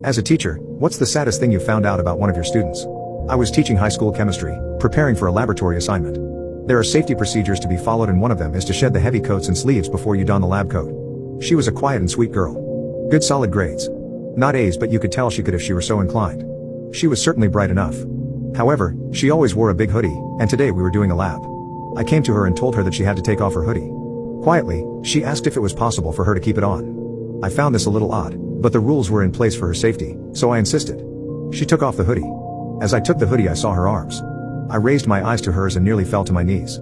As a teacher, what's the saddest thing you found out about one of your students? I was teaching high school chemistry, preparing for a laboratory assignment. There are safety procedures to be followed, and one of them is to shed the heavy coats and sleeves before you don the lab coat. She was a quiet and sweet girl. Good solid grades. Not A's, but you could tell she could if she were so inclined. She was certainly bright enough. However, she always wore a big hoodie, and today we were doing a lab. I came to her and told her that she had to take off her hoodie. Quietly, she asked if it was possible for her to keep it on. I found this a little odd, but the rules were in place for her safety, so I insisted. She took off the hoodie. As I took the hoodie, I saw her arms. I raised my eyes to hers and nearly fell to my knees.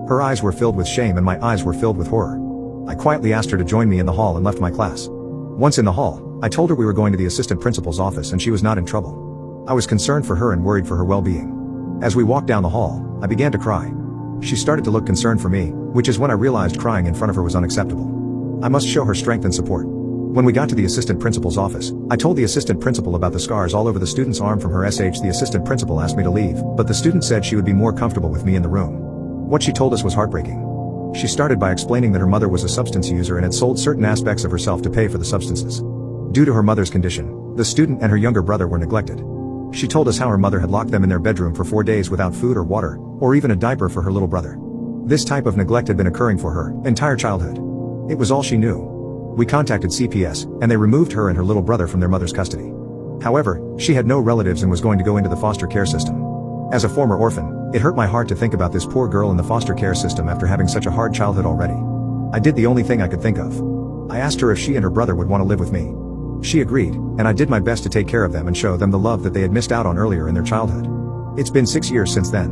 Her eyes were filled with shame and my eyes were filled with horror. I quietly asked her to join me in the hall and left my class. Once in the hall, I told her we were going to the assistant principal's office and she was not in trouble. I was concerned for her and worried for her well-being. As we walked down the hall, I began to cry. She started to look concerned for me, which is when I realized crying in front of her was unacceptable. I must show her strength and support. When we got to the assistant principal's office, I told the assistant principal about the scars all over the student's arm from her SH. The assistant principal asked me to leave, but the student said she would be more comfortable with me in the room. What she told us was heartbreaking. She started by explaining that her mother was a substance user and had sold certain aspects of herself to pay for the substances. Due to her mother's condition, the student and her younger brother were neglected. She told us how her mother had locked them in their bedroom for 4 days without food or water, or even a diaper for her little brother. This type of neglect had been occurring for her entire childhood. It was all she knew. We contacted CPS, and they removed her and her little brother from their mother's custody. However, she had no relatives and was going to go into the foster care system. As a former orphan, it hurt my heart to think about this poor girl in the foster care system after having such a hard childhood already. I did the only thing I could think of. I asked her if she and her brother would want to live with me. She agreed, and I did my best to take care of them and show them the love that they had missed out on earlier in their childhood. It's been 6 years since then.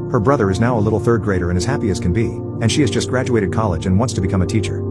Her brother is now a little third grader and as happy as can be, and she has just graduated college and wants to become a teacher.